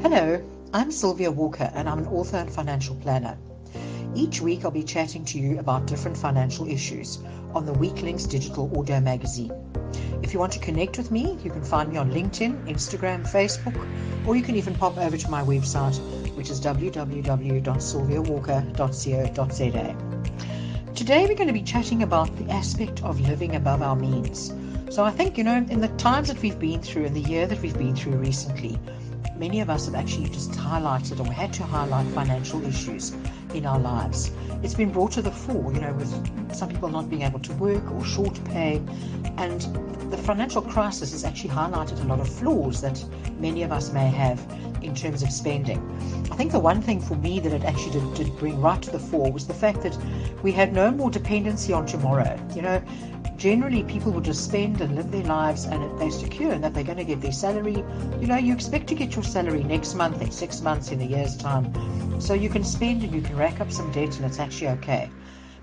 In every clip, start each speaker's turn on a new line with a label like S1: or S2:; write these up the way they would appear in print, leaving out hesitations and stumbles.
S1: Hello, I'm Sylvia Walker and I'm an author and financial planner. Each week I'll be chatting to you about different financial issues on the Weeklinks digital audio magazine. If you want to connect with me, you can find me on LinkedIn, Instagram, Facebook, or you can even pop over to my website, which is www.sylviawalker.co.za. Today we're going to be chatting about the aspect of living above our means. So I think, in the times that we've been through and the year that we've been through recently, many of us have actually just highlighted or had to highlight financial issues in our lives. It's been brought to the fore, with some people not being able to work or short pay, and the financial crisis has actually highlighted a lot of flaws that many of us may have in terms of spending. I think the one thing for me that it actually did bring right to the fore was the fact that we had no more dependency on tomorrow. Generally people would just spend and live their lives, and they're secure in that they're going to get their salary. You expect to get your salary next month, in 6 months, in a year's time. So you can spend and you can rack up some debt and it's actually okay.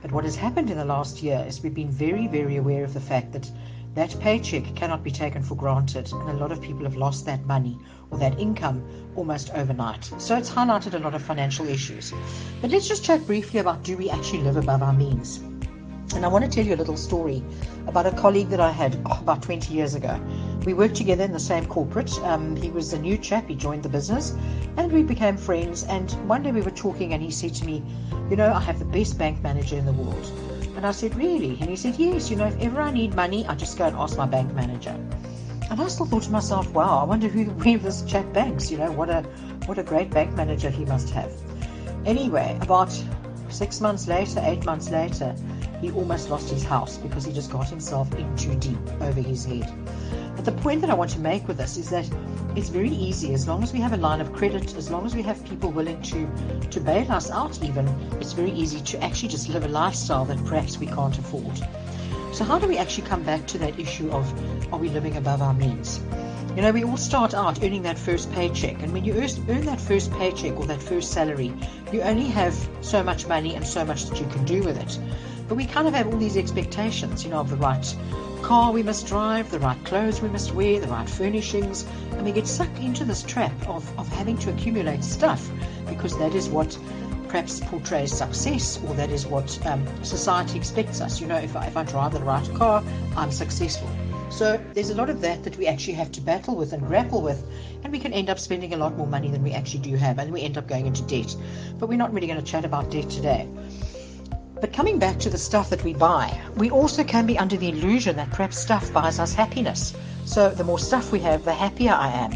S1: But what has happened in the last year is we've been very, very aware of the fact that that paycheck cannot be taken for granted, and a lot of people have lost that money or that income almost overnight. So it's highlighted a lot of financial issues. But let's just chat briefly about, do we actually live above our means? And I want to tell you a little story about a colleague that I had about 20 years ago. We worked together in the same corporate. He was a new chap. He joined the business and we became friends. And one day we were talking and he said to me, I have the best bank manager in the world. And I said, really? And he said, yes, if ever I need money, I just go and ask my bank manager. And I still thought to myself, wow, I wonder where this chap banks. What a great bank manager he must have. Anyway, about 6 months later, 8 months later, he almost lost his house because he just got himself in too deep over his head. But the point that I want to make with this is that it's very easy, as long as we have a line of credit, as long as we have people willing to bail us out even, it's very easy to actually just live a lifestyle that perhaps we can't afford. So how do we actually come back to that issue of, are we living above our means? We all start out earning that first paycheck, and when you earn that first paycheck or that first salary, you only have so much money and so much that you can do with it. But we kind of have all these expectations, of the right car we must drive, the right clothes we must wear, the right furnishings, and we get sucked into this trap of having to accumulate stuff because that is what perhaps portrays success, or that is what society expects us. If I drive the right car, I'm successful. So there's a lot of that we actually have to battle with and grapple with, and we can end up spending a lot more money than we actually do have, and we end up going into debt. But we're not really going to chat about debt today. But coming back to the stuff that we buy, we also can be under the illusion that perhaps stuff buys us happiness. So the more stuff we have, the happier I am.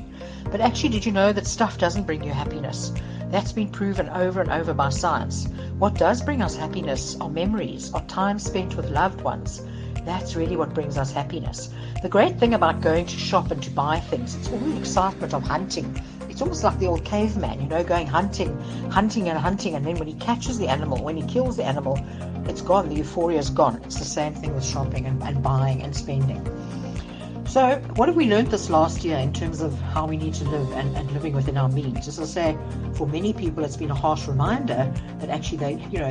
S1: But actually, did you know that stuff doesn't bring you happiness? That's been proven over and over by science. What does bring us happiness are memories, are time spent with loved ones. That's really what brings us happiness. The great thing about going to shop and to buy things, it's all the excitement of hunting. It's almost like the old caveman, going hunting, and then when he catches the animal, when he kills the animal, it's gone, the euphoria is gone. It's the same thing with shopping and buying and spending. So what have we learned this last year in terms of how we need to live and living within our means? As I say, for many people it's been a harsh reminder that actually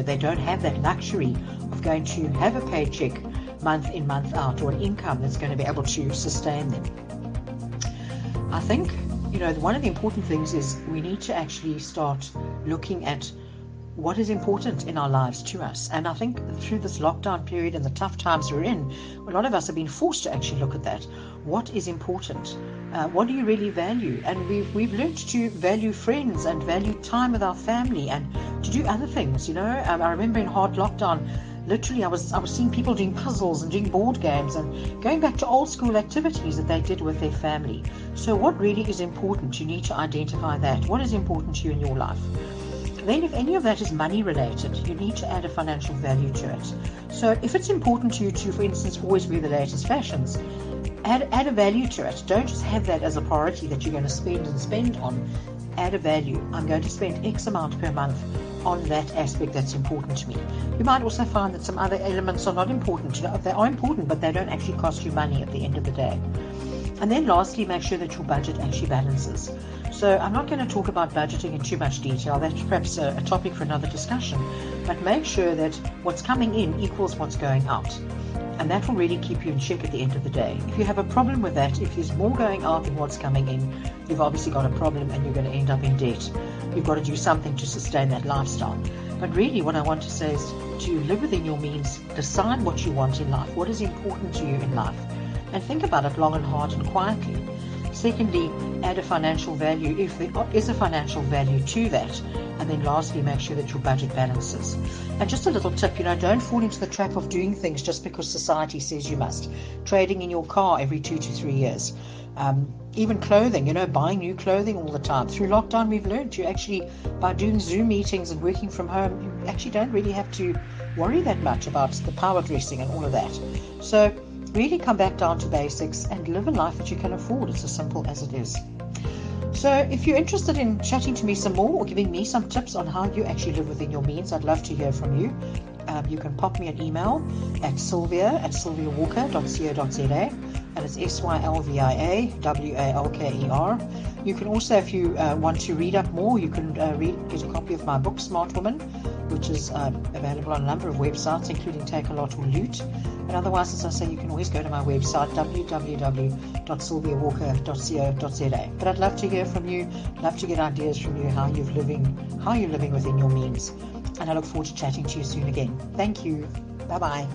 S1: they don't have that luxury of going to have a paycheck month in, month out, or an income that's going to be able to sustain them. I think one of the important things is we need to actually start looking at what is important in our lives to us. And I think through this lockdown period and the tough times we're in, a lot of us have been forced to actually look at that. What is important? What do you really value? And we've learned to value friends and value time with our family and to do other things. I remember in hard lockdown, literally I was seeing people doing puzzles and doing board games and going back to old school activities that they did with their family. So what really is important? You need to identify that. What is important to you in your life? Then if any of that is money related, you need to add a financial value to it. So if it's important to you to, for instance, always wear the latest fashions, add a value to it. Don't just have that as a priority that you're going to spend on. Add a value. I'm going to spend X amount per month on that aspect that's important to me. You might also find that some other elements are not important. They are important, but they don't actually cost you money at the end of the day. And then lastly, make sure that your budget actually balances. So I'm not going to talk about budgeting in too much detail. That's perhaps a topic for another discussion. But make sure that what's coming in equals what's going out. And that will really keep you in check at the end of the day. If you have a problem with that, if there's more going out than what's coming in, you've obviously got a problem and you're going to end up in debt. You've got to do something to sustain that lifestyle. But really what I want to say is to live within your means, decide what you want in life, what is important to you in life, and think about it long and hard and quietly. Secondly, add a financial value if there is a financial value to that. And then lastly, make sure that your budget balances. And just a little tip, don't fall into the trap of doing things just because society says you must. Trading in your car every 2 to 3 years. Even clothing, buying new clothing all the time. Through lockdown, we've learned you actually, by doing Zoom meetings and working from home, you actually don't really have to worry that much about the power dressing and all of that. So really come back down to basics and live a life that you can afford. It's as simple as it is. So if you're interested in chatting to me some more or giving me some tips on how you actually live within your means, I'd love to hear from you. You can pop me an email at sylvia@sylviawalker.co.za, and it's SYLVIAWALKER. You can also, if you want to read up more, you can get a copy of my book, Smart Woman, which is available on a number of websites, including Take a Lot or Loot. And otherwise, as I say, you can always go to my website, www.sylviawalker.co.za. But I'd love to hear from you, love to get ideas from you, how you're living within your means. And I look forward to chatting to you soon again. Thank you. Bye-bye.